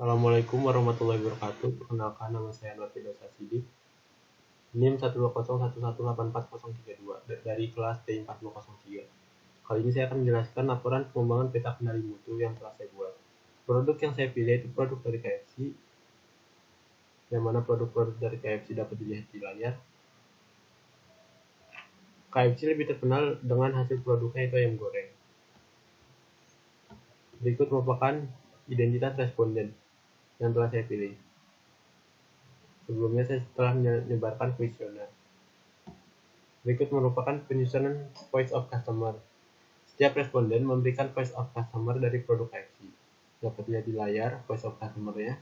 Assalamualaikum warahmatullahi wabarakatuh. Perkenalkan, nama saya Nurfido Sasidik. NIM 12011184032 dari kelas T4003. Kali ini saya akan menjelaskan laporan pengembangan peta kendali mutu yang telah saya buat. Produk yang saya pilih itu produk dari KFC, yang mana produk-produk dari KFC dapat dilihat di layar. KFC lebih terkenal dengan hasil produknya itu ayam goreng. Berikut merupakan identitas responden yang telah saya pilih. Sebelumnya saya telah menyebarkan kuesioner. Berikut merupakan penyusunan voice of customer. Setiap responden memberikan voice of customer dari produk KFC. Dapat dilihat di layar voice of customer-nya.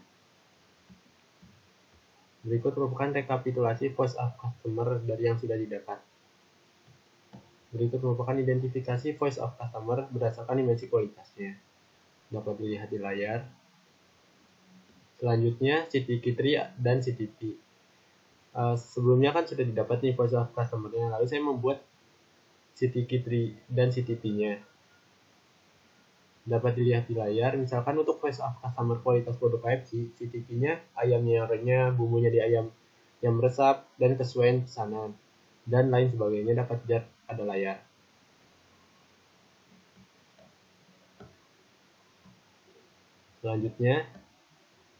Berikut merupakan rekapitulasi voice of customer dari yang sudah didapat. Berikut merupakan identifikasi voice of customer berdasarkan dimensi kualitasnya. Dapat dilihat di layar. Selanjutnya CTP dan CTP. Sebelumnya kan sudah didapat nih voice of customer-nya. Lalu saya membuat CTP dan CTP-nya. Dapat dilihat di layar. Misalkan untuk voice of customer kualitas produk KFC, CTP-nya ayamnya yang renyah, bumbunya di ayam yang meresap, dan kesesuaian pesanan, dan lain sebagainya dapat dilihat pada layar. Selanjutnya,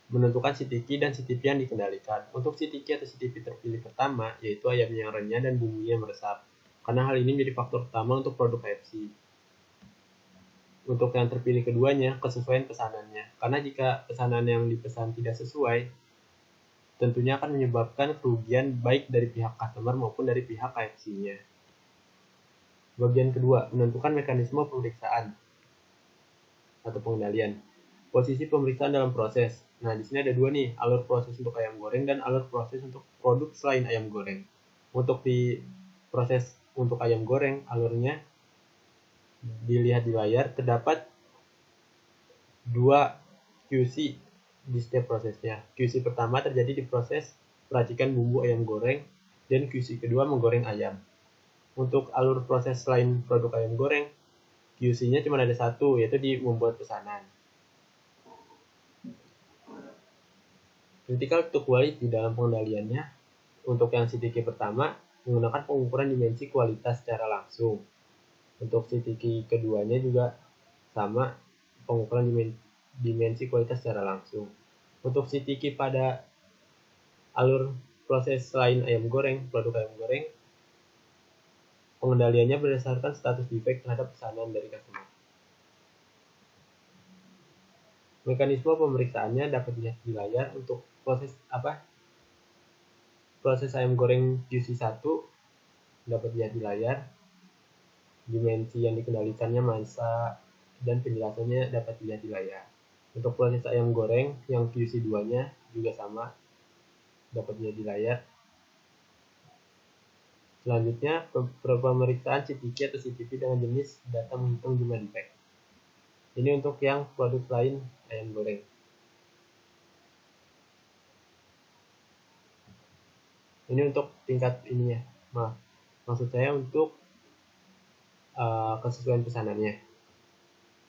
menentukan CTP dan CTP yang dikendalikan. Untuk CTP atau CTP terpilih pertama, yaitu ayamnya yang renyah dan bumbunya yang meresap. Karena hal ini menjadi faktor utama untuk produk KFC. Untuk yang terpilih keduanya, kesesuaian pesanannya. Karena jika pesanan yang dipesan tidak sesuai, tentunya akan menyebabkan kerugian baik dari pihak customer maupun dari pihak KFC-nya. Bagian kedua, menentukan mekanisme pemeriksaan atau pengendalian. Posisi pemeriksaan dalam proses. Nah, di sini ada dua nih, alur proses untuk ayam goreng dan alur proses untuk produk selain ayam goreng. Untuk di proses untuk ayam goreng, alurnya dilihat di layar, terdapat dua QC di setiap prosesnya. QC pertama terjadi di proses peracikan bumbu ayam goreng, dan QC kedua menggoreng ayam. Untuk alur proses selain produk ayam goreng, QC-nya cuma ada satu, yaitu di membuat pesanan. Critical to quality dalam pengendaliannya, untuk yang CTQ pertama, menggunakan pengukuran dimensi kualitas secara langsung. Untuk CTQ keduanya juga sama, pengukuran dimensi kualitas secara langsung. Untuk CTQ pada alur proses selain ayam goreng, produk ayam goreng, pengendaliannya berdasarkan status defect terhadap pesanan dari customer. Mekanisme pemeriksaannya dapat dilihat di layar. Untuk proses ayam goreng QC1 dapat dilihat di layar. Dimensi yang dikendalikannya, masa, dan penjelasannya dapat dilihat di layar. Untuk proses ayam goreng yang QC2-nya juga sama, dapat dilihat di layar. Selanjutnya, pemeriksaan CTP atau CTP dengan jenis data menghitung jumlah defect. Ini untuk yang produk lain ayam goreng. Ini untuk tingkat ininya. Maksud saya untuk kesesuaian pesanannya.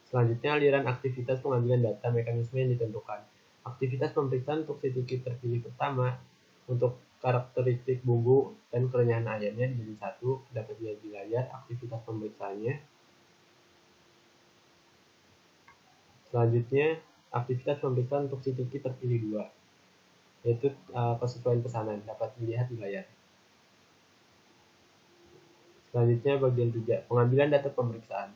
Selanjutnya, aliran aktivitas pengambilan data, mekanisme yang ditentukan. Aktivitas pemeriksaan untuk CTQ terpilih pertama, untuk karakteristik bumbu dan kerenyahan ayamnya di satu, dapat dilihat di layar aktivitas pemeriksaannya. Selanjutnya, aktivitas pemeriksaan untuk CTQ terpilih 2, yaitu kesesuaian pesanan, dapat dilihat di layar. Selanjutnya, bagian 3, pengambilan data pemeriksaan.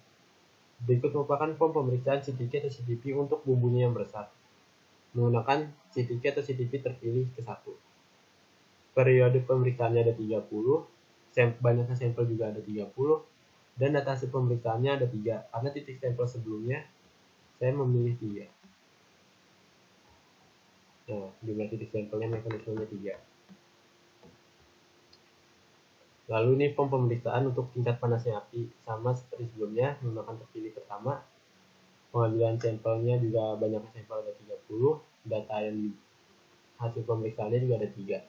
Berikut merupakan form pemeriksaan CTQ atau CTP untuk bumbunya yang meresap, menggunakan CTQ atau CTP terpilih ke-1. Periode pemeriksaannya ada 30, banyaknya sampel juga ada 30, dan data hasil pemeriksaannya ada 3, karena titik sampel sebelumnya saya memilih 3. Nah, jumlah titik sampelnya mekanismenya 3. Lalu ini form pemeriksaan untuk tingkat panasnya api, sama seperti sebelumnya, menggunakan terpilih pertama. Pengambilan sampelnya juga banyak sampel ada 30, data yang hasil pemeriksaannya juga ada 3.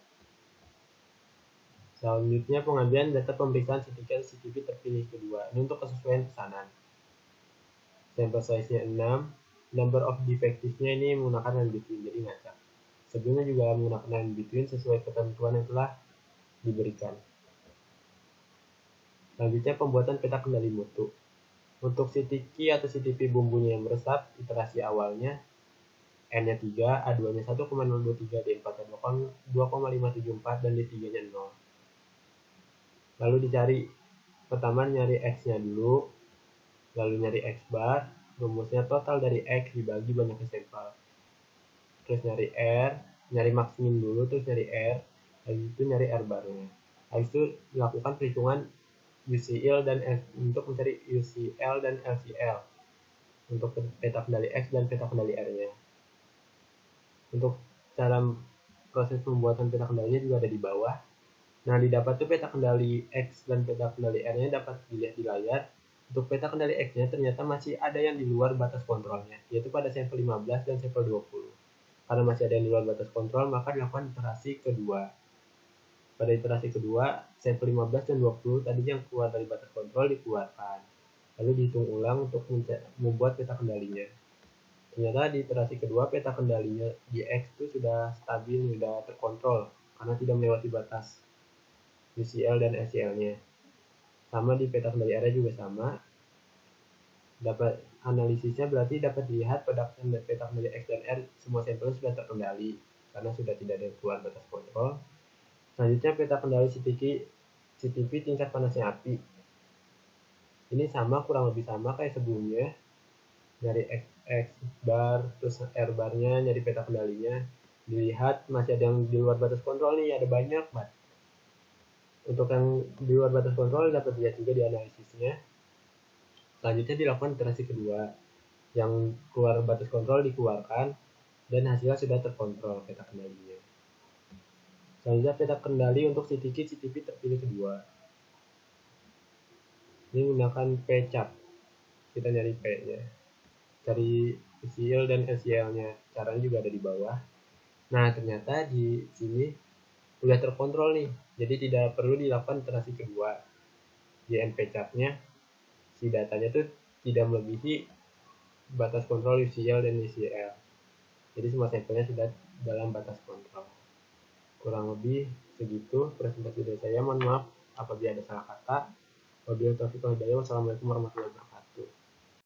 Selanjutnya, pengambilan data pemeriksaan CTP terpilih kedua. Ini untuk kesesuaian pesanan. Sampel size-nya 6, number of defectives-nya ini menggunakan line between, jadi ngacak. Sebelumnya juga menggunakan line between sesuai ketentuan yang telah diberikan. Selanjutnya pembuatan peta kendali mutu. Untuk CTK atau CTP bumbunya yang meresap, iterasi awalnya N-nya 3, A2-nya 1,023, D4-nya 2,574, dan D3-nya 0. Lalu dicari, pertama nyari X-nya dulu, lalu nyari X bar, rumusnya total dari X dibagi banyaknya sampel. Terus nyari R, nyari maksimum dulu, terus nyari R, habis itu nyari R barnya. Habis itu dilakukan perhitungan UCL dan untuk mencari UCL dan LCL untuk peta kendali X dan peta kendali R-nya. Untuk cara proses pembuatan peta kendalinya juga ada di bawah. Nah, didapat tuh peta kendali X dan peta kendali R-nya dapat dilihat di layar. Untuk peta kendali X-nya ternyata masih ada yang di luar batas kontrolnya, yaitu pada sampel 15 dan sampel 20. Karena masih ada yang di luar batas kontrol, maka dilakukan iterasi kedua. Pada iterasi kedua, sampel 15 dan 20 tadi yang keluar dari batas kontrol dikeluarkan. Lalu dihitung ulang untuk membuat peta kendalinya. Ternyata di iterasi kedua peta kendalinya di X itu sudah stabil, sudah terkontrol karena tidak melewati batas UCL dan LCL-nya. Sama di peta kendali R juga sama. Dapat analisisnya berarti dapat dilihat pada peta kendali X dan R semua sampel sudah terkendali karena sudah tidak ada keluar batas kontrol. Selanjutnya peta kendali CTP tingkat panasnya api. Ini sama, kurang lebih sama kayak sebelumnya. Nyari X bar, terus R barnya, nyari peta kendalinya. Dilihat masih ada yang di luar batas kontrol nih, ada banyak banget. Untuk yang di luar batas kontrol dapat dilihat juga di analisisnya. Selanjutnya dilakukan iterasi kedua. Yang keluar batas kontrol dikeluarkan dan hasilnya sudah terkontrol peta kendalinya. Selanjutnya peta kendali untuk CTP terpilih kedua. Ini menggunakan P-cap. Kita nyari P-nya. Cari UCL dan LCL-nya. Caranya juga ada di bawah. Nah, ternyata di sini sudah terkontrol nih. Jadi tidak perlu dilakukan iterasi kedua. Di NP-cap-nya, si datanya tuh tidak melebihi batas kontrol UCL dan LCL. Jadi semua sampelnya sudah dalam batas kontrol. Kurang lebih segitu presentasi dari saya. Mohon maaf apabila ada salah kata. Wabillahi taufiq wal hidayah. Wassalamualaikum warahmatullahi wabarakatuh.